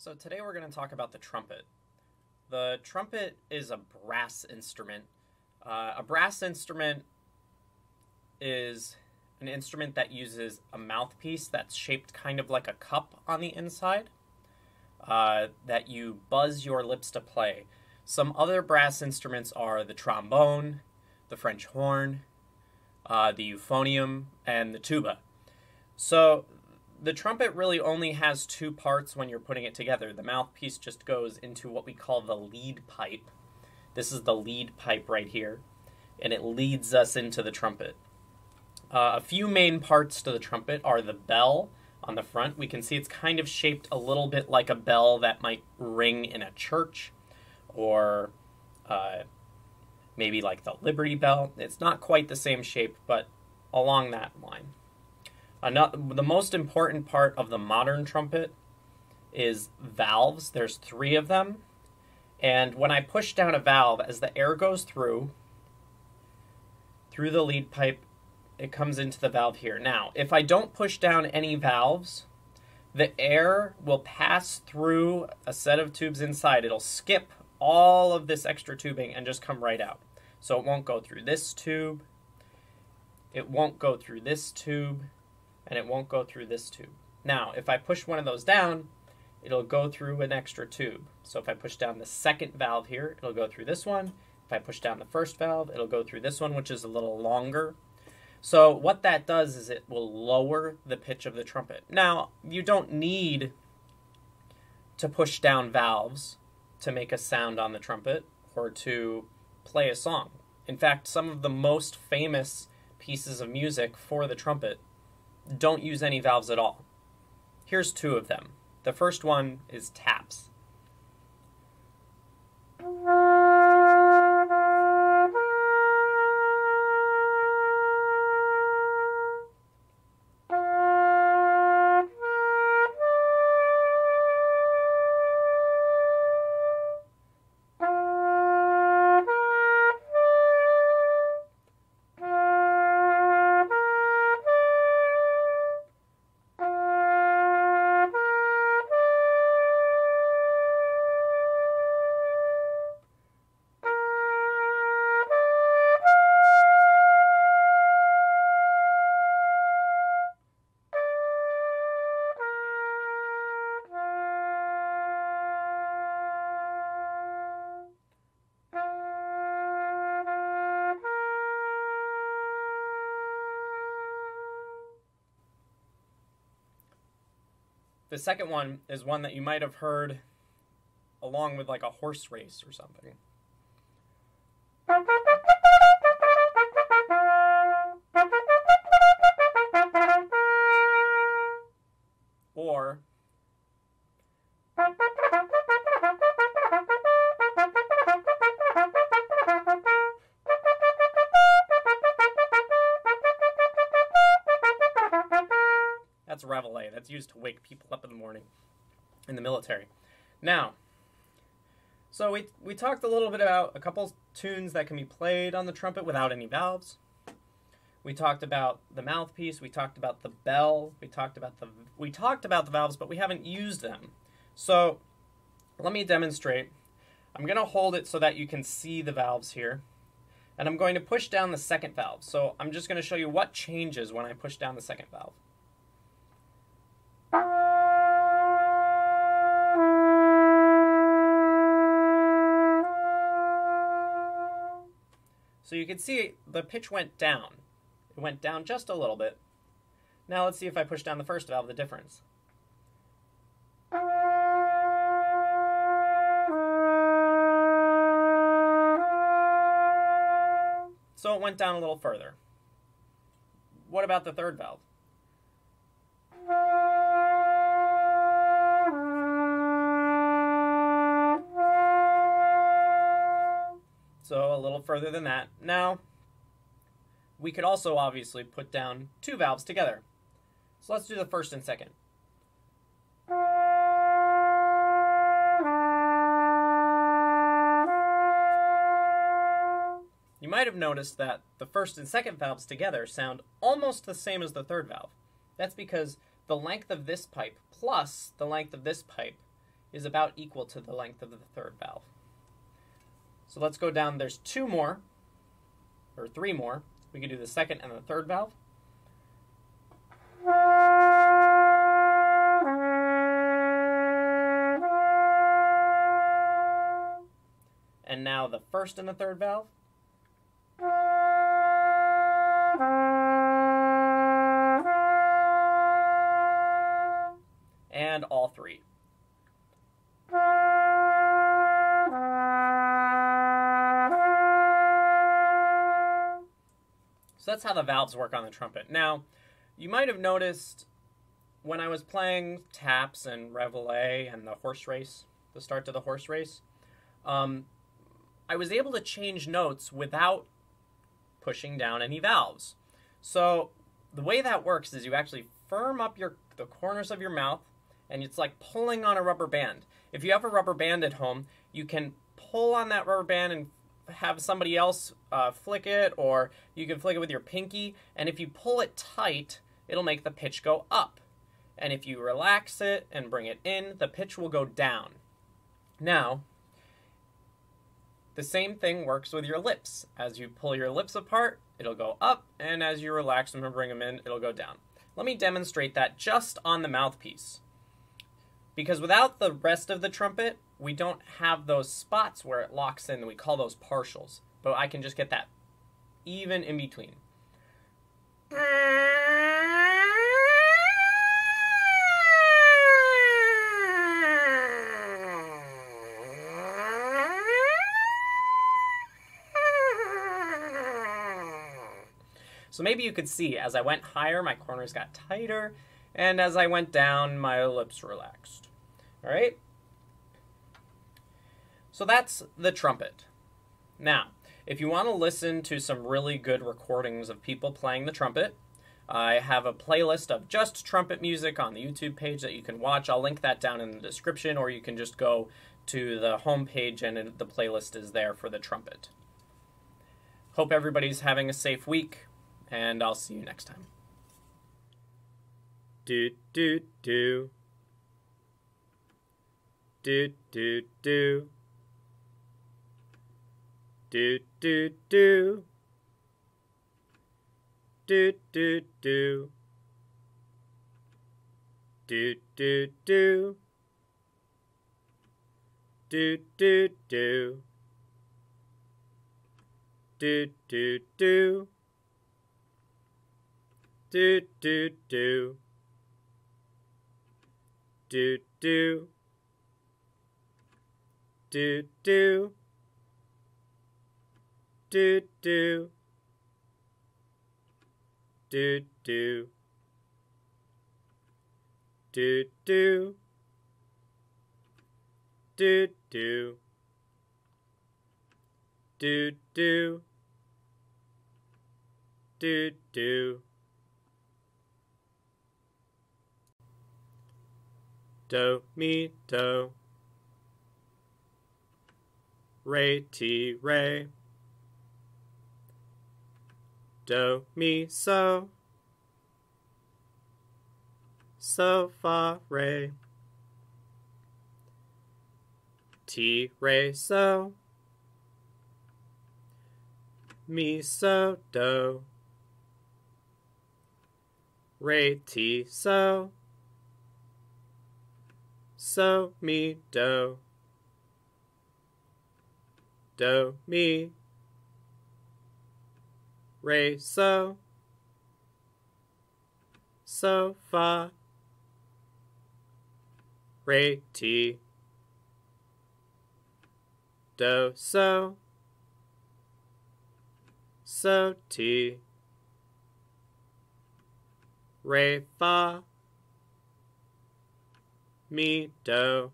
So today we're going to talk about the trumpet. The trumpet is a brass instrument. A brass instrument is an instrument that uses a mouthpiece that's shaped kind of like a cup on the inside that you buzz your lips to play. Some other brass instruments are the trombone, the French horn, the euphonium, and the tuba. So the trumpet really only has two parts when you're putting it together. The mouthpiece just goes into what we call the lead pipe. This is the lead pipe right here, and it leads us into the trumpet. A few main parts to the trumpet are the bell on the front. We can see it's kind of shaped a little bit like a bell that might ring in a church, or maybe like the Liberty Bell. It's not quite the same shape, but along that line. The most important part of the modern trumpet is valves. There's 3 of them. And when I push down a valve, as the air goes through the lead pipe, it comes into the valve here. Now, if I don't push down any valves, the air will pass through a set of tubes inside. It'll skip all of this extra tubing and just come right out. So it won't go through this tube, it won't go through this tube, and it won't go through this tube. Now, if I push one of those down, it'll go through an extra tube. So if I push down the second valve here, it'll go through this one. If I push down the first valve, it'll go through this one, which is a little longer. So what that does is it will lower the pitch of the trumpet. Now, you don't need to push down valves to make a sound on the trumpet or to play a song. In fact, some of the most famous pieces of music for the trumpet don't use any valves at all. Here's 2 of them. The first one is taps. The second one is one that you might have heard along with like a horse race or something. Or that's reveille. That's used to wake people up in the morning in the military. Now, so we talked a little bit about a couple tunes that can be played on the trumpet without any valves. We talked about the mouthpiece. We talked about the bell. We talked about the valves, but we haven't used them. So let me demonstrate. I'm going to hold it so that you can see the valves here. And I'm going to push down the second valve. So I'm just going to show you what changes when I push down the second valve. So you can see the pitch went down. It went down just a little bit. Now let's see if I push down the first valve, the difference. So it went down a little further. What about the third valve? So a little further than that. Now, we could also obviously put down 2 valves together. So let's do the first and second. You might have noticed that the first and second valves together sound almost the same as the third valve. That's because the length of this pipe plus the length of this pipe is about equal to the length of the third valve. So let's go down. There's 2 more, or 3 more. We can do the second and the third valve. And now the first and the third valve. And all 3. So that's how the valves work on the trumpet. Now, you might have noticed when I was playing taps and reveille and the horse race, the start to the horse race, I was able to change notes without pushing down any valves. So the way that works is you actually firm up the corners of your mouth, and it's like pulling on a rubber band. If you have a rubber band at home, you can pull on that rubber band and have somebody else flick it, or you can flick it with your pinky, and if you pull it tight, it'll make the pitch go up. And if you relax it and bring it in, the pitch will go down. Now, the same thing works with your lips. As you pull your lips apart, it'll go up, and as you relax them and bring them in, it'll go down. Let me demonstrate that just on the mouthpiece. Because without the rest of the trumpet, we don't have those spots where it locks in. We call those partials. But I can just get that even in between. So maybe you could see, as I went higher, my corners got tighter, and as I went down, my lips relaxed. All right? So that's the trumpet. Now, if you want to listen to some really good recordings of people playing the trumpet, I have a playlist of just trumpet music on the YouTube page that you can watch. I'll link that down in the description, or you can just go to the home page and the playlist is there for the trumpet. Hope everybody's having a safe week, and I'll see you next time. Do do do. Do do do. Do do do. Do do do. Do do do. Do do do. Do do do. Do do do. Do do. Do do. Do do. Do do. Do do. Do do. Do do. Do do. Do mi do. Re ti re. Do mi so. So fa re. Ti re so. Mi so do. Re ti so. So mi do. Do mi. Re so. So fa. Re ti. Do so. So ti. Re fa. Mi do.